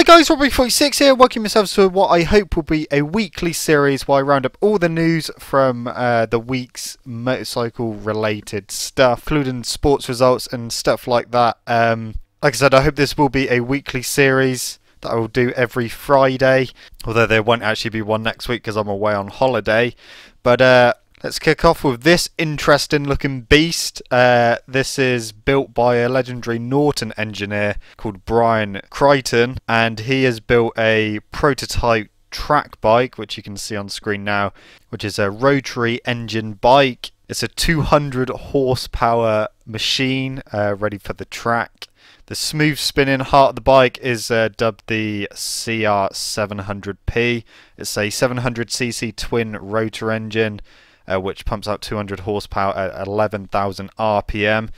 guys, Rotary-46 here, welcome yourselves to what I hope will be a weekly series where I round up all the news from the week's motorcycle related stuff, including sports results and stuff like that. Like I said, I hope this will be a weekly series that I will do every Friday, although there won't actually be one next week because I'm away on holiday. But let's kick off with this interesting looking beast. This is built by a legendary Norton engineer called Brian Crichton, and he has built a prototype track bike, which you can see on screen now, which is a rotary-engined bike. It's a 200 horsepower machine ready for the track. The smooth spinning heart of the bike is dubbed the CR700P. It's a 700cc twin rotor engine which pumps out 200 horsepower at 11,000 RPM,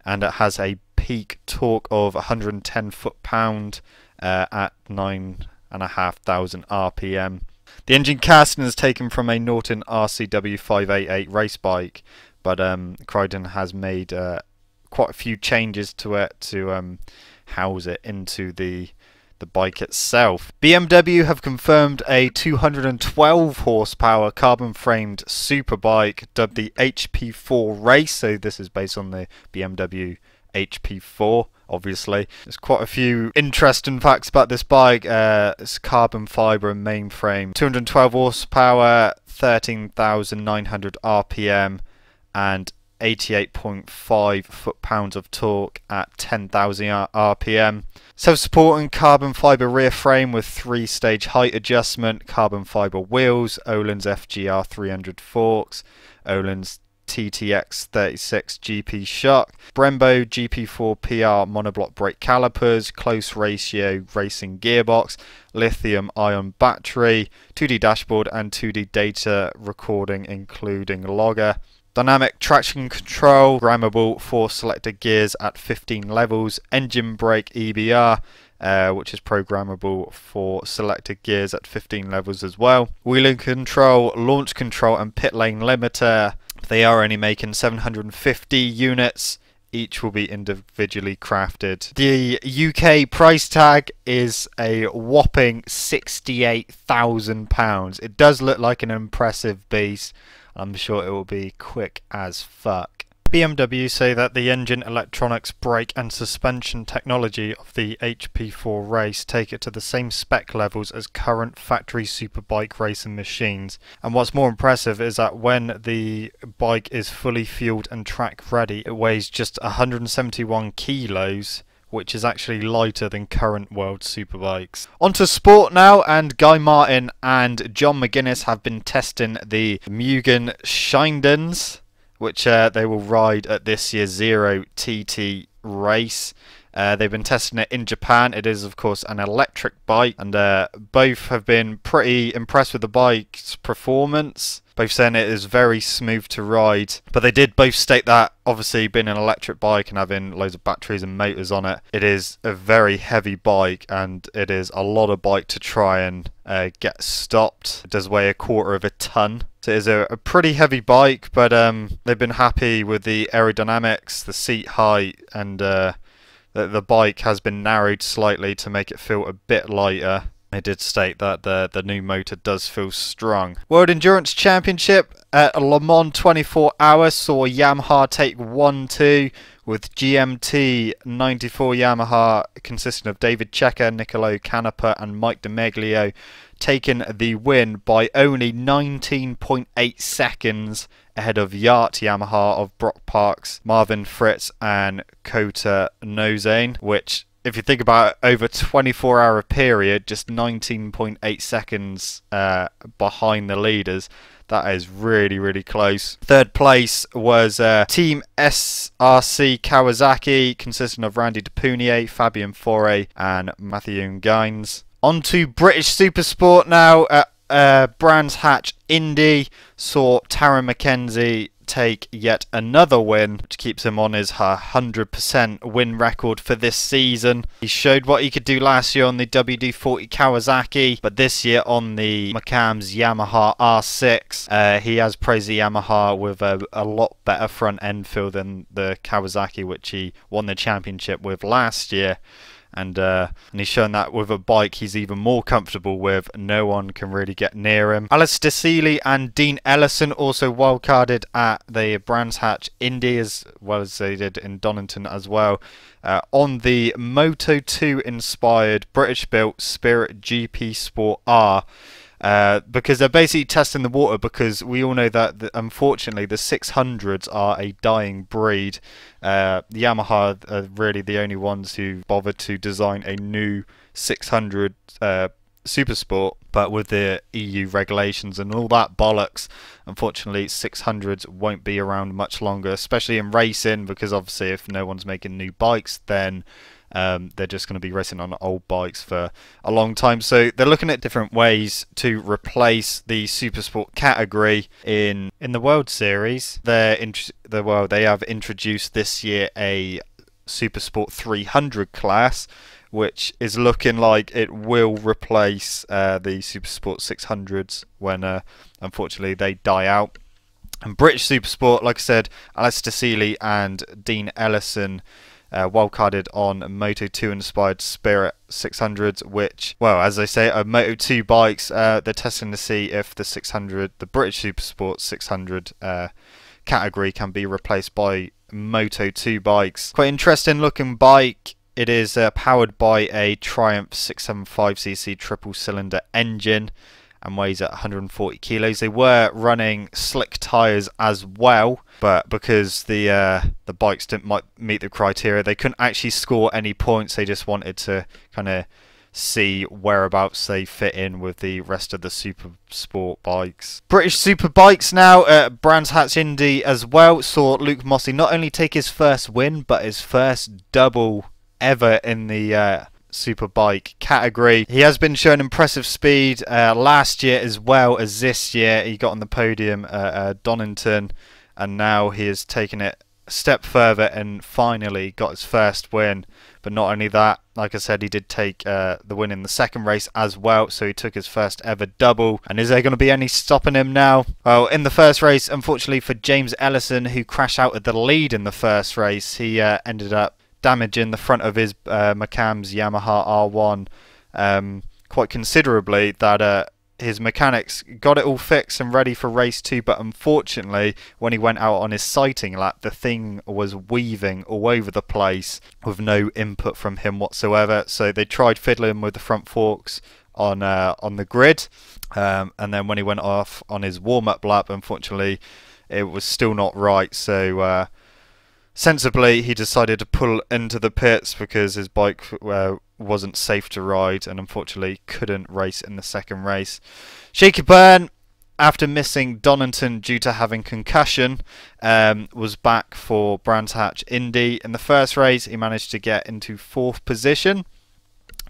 and it has a peak torque of 110 foot-pound at 9,500 RPM. The engine casting is taken from a Norton RCW 588 race bike, but Crichton has made quite a few changes to it to house it into the bike itself. BMW have confirmed a 212 horsepower carbon framed superbike dubbed the HP4 Race. So this is based on the BMW HP4, obviously. There's quite a few interesting facts about this bike. It's carbon fibre and mainframe, 212 horsepower, 13,900 RPM, and 88.5 foot-pounds of torque at 10,000 RPM. Self-supporting carbon fibre rear frame with 3-stage height adjustment, carbon fibre wheels, Öhlins FGR 300 forks, Öhlins TTX 36 GP shock, Brembo GP4 PR monoblock brake calipers, close ratio racing gearbox, lithium-ion battery, 2D dashboard and 2D data recording including logger. Dynamic traction control, programmable for selected gears at 15 levels, engine brake EBR, which is programmable for selected gears at 15 levels as well. Wheeling control, launch control and pit lane limiter. They are only making 750 units. Each will be individually crafted. The UK price tag is a whopping £68,000. It does look like an impressive beast. I'm sure it will be quick as fuck. BMW say that the engine, electronics, brake and suspension technology of the HP4 Race take it to the same spec levels as current factory superbike racing machines. And what's more impressive is that when the bike is fully fueled and track ready, it weighs just 171 kilos, which is actually lighter than current world superbikes. Onto sport now, and Guy Martin and John McGuinness have been testing the Mugen Shindens, which they will ride at this year's Zero TT race. They've been testing it in Japan. It is, of course, an electric bike, and both have been pretty impressed with the bike's performance. Both saying it is very smooth to ride, but they did both state that, obviously, being an electric bike and having loads of batteries and motors on it, it is a very heavy bike, and it is a lot of bike to try and get stopped. It does weigh 1/4 ton. So it is a pretty heavy bike, but they've been happy with the aerodynamics, the seat height, and the bike has been narrowed slightly to make it feel a bit lighter. They did state that the new motor does feel strong. World Endurance Championship at Le Mans 24 Hours saw Yamaha take 1-2 with GMT 94 Yamaha consisting of David Checker, Niccolo Canepa and Mike DeMeglio taking the win by only 19.8 seconds ahead of Yacht Yamaha of Brock Parks, Marvin Fritz and Kota Nozane, which, if you think about it, over a 24-hour period, just 19.8 seconds behind the leaders. That is really, really close. Third place was Team SRC Kawasaki, consisting of Randy DePunier, Fabien Faure and Matthew Gaines. On to British Supersport now. Brands Hatch Indy saw Taron McKenzie take yet another win, which keeps him on his 100% win record for this season. He showed what he could do last year on the WD-40 Kawasaki, but this year on the McCam's Yamaha R6, he has praised the Yamaha with a lot better front end feel than the Kawasaki, which he won the championship with last year. And he's shown that with a bike he's even more comfortable with. No one can really get near him. Alistair Seeley and Dean Ellison also wildcarded at the Brands Hatch Indy, as well as they did in Donington as well, on the Moto2 inspired British built Spirit GP Sport R. Because they're basically testing the water, because we all know that unfortunately the 600s are a dying breed. Yamaha are really the only ones who bothered to design a new 600 Supersport, but with the EU regulations and all that bollocks, unfortunately 600s won't be around much longer, especially in racing, because obviously if no one's making new bikes, then they're just going to be racing on old bikes for a long time. So they're looking at different ways to replace the Supersport category in the World Series. They have introduced this year a Supersport 300 class, which is looking like it will replace the Supersport 600s when unfortunately they die out. And British Supersport, like I said, Alistair Seeley and Dean Ellison wildcarded on Moto2 inspired Spirit 600s, which, well, as I say, are Moto2 bikes. They're testing to see if the British Supersport 600 category can be replaced by Moto2 bikes. Quite interesting looking bike. It is powered by a Triumph 675cc triple cylinder engine and weighs at 140 kilos. They were running slick tyres as well, but because the bikes didn't meet the criteria, they couldn't actually score any points. They just wanted to kind of see whereabouts they fit in with the rest of the Super Sport bikes. British Superbikes now at Brands Hatch Indy as well saw Luke Mossey not only take his first win, but his first double ever in the Superbike category. He has been showing impressive speed last year as well as this year. He got on the podium at Donington, and now he has taken it a step further and finally got his first win. But not only that, like I said, he did take the win in the second race as well, so he took his first ever double. And is there going to be any stopping him now? Well, in the first race, unfortunately for James Ellison, who crashed out at the lead in the first race, he ended up damaging the front of his McCam's Yamaha R1 quite considerably. That his mechanics got it all fixed and ready for race 2, but unfortunately when he went out on his sighting lap, the thing was weaving all over the place with no input from him whatsoever. So they tried fiddling with the front forks on the grid, and then when he went off on his warm-up lap, unfortunately it was still not right. So sensibly, he decided to pull into the pits because his bike wasn't safe to ride, and unfortunately couldn't race in the second race. Shaky Byrne, after missing Donington due to having concussion, was back for Brands Hatch Indy. In the first race, he managed to get into 4th position,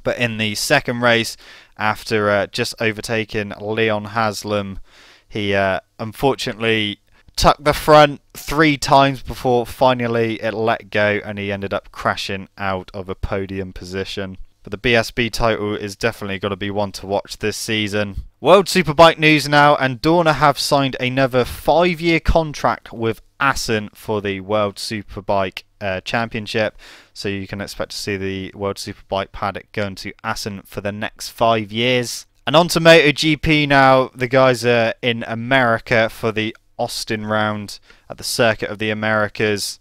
but in the second race, after just overtaking Leon Haslam, he unfortunately tucked the front 3 times before finally it let go, and he ended up crashing out of a podium position. But the BSB title is definitely going to be one to watch this season. World Superbike news now, and Dorna have signed another 5-year contract with Assen for the World Superbike Championship. So you can expect to see the World Superbike paddock going to Assen for the next 5 years. And on to MotoGP now. The guys are in America for the Austin round at the Circuit of the Americas.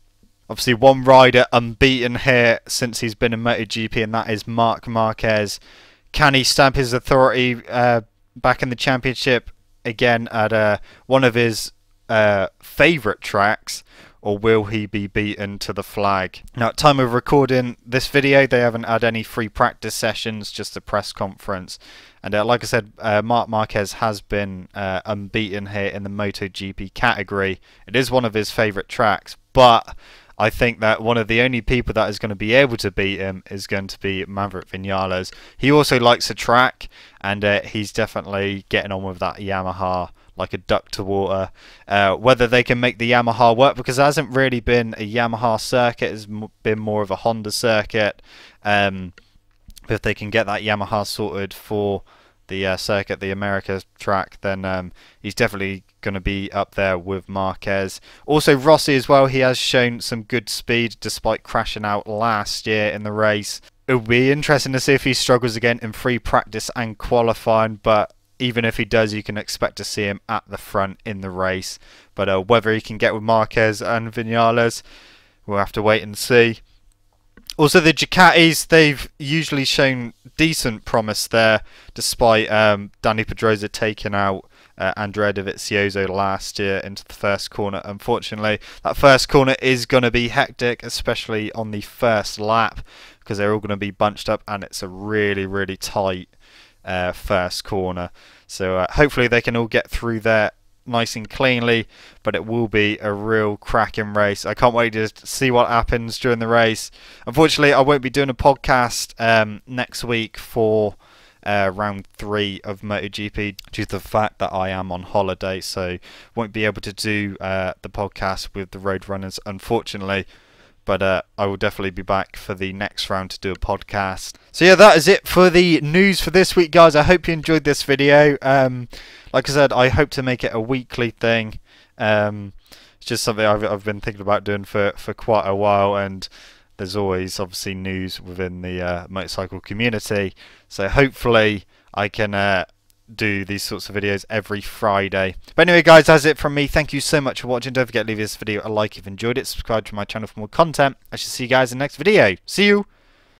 Obviously one rider unbeaten here since he's been in MotoGP, and that is Marc Marquez. Can he stamp his authority back in the championship again at one of his favourite tracks, or will he be beaten to the flag? Now, at time of recording this video, they haven't had any free practice sessions, just a press conference. And like I said, Marc Marquez has been unbeaten here in the MotoGP category. It is one of his favourite tracks, but I think that one of the only people that is going to be able to beat him is going to be Maverick Vinales. He also likes the track, and he's definitely getting on with that Yamaha like a duck to water. Whether they can make the Yamaha work, because there hasn't really been a Yamaha circuit, it's been more of a Honda circuit. If they can get that Yamaha sorted for the circuit, the America track, then he's definitely going to be up there with Marquez. Also Rossi as well, he has shown some good speed despite crashing out last year in the race. It'll be interesting to see if he struggles again in free practice and qualifying, but even if he does, you can expect to see him at the front in the race. But whether he can get with Marquez and Vinales, we'll have to wait and see. Also, the Ducatis, they've usually shown decent promise there, despite Danny Pedrosa taking out Andrea Dovizioso last year into the first corner. Unfortunately, that first corner is going to be hectic, especially on the first lap, because they're all going to be bunched up, and it's a really, really tight first corner. So hopefully they can all get through there nice and cleanly, but it will be a real cracking race. I can't wait to see what happens during the race. Unfortunately, I won't be doing a podcast next week for round 3 of MotoGP due to the fact that I am on holiday, so won't be able to do the podcast with the road runners, unfortunately. But I will definitely be back for the next round to do a podcast. So yeah, that is it for the news for this week, guys. I hope you enjoyed this video. Like I said, I hope to make it a weekly thing. It's just something I've been thinking about doing for quite a while, and there's always obviously news within the motorcycle community. So hopefully I can do these sorts of videos every Friday. But anyway, guys, that's it from me. Thank you so much for watching. Don't forget to leave this video a like if you enjoyed it. Subscribe to my channel for more content. I shall see you guys in the next video. See you!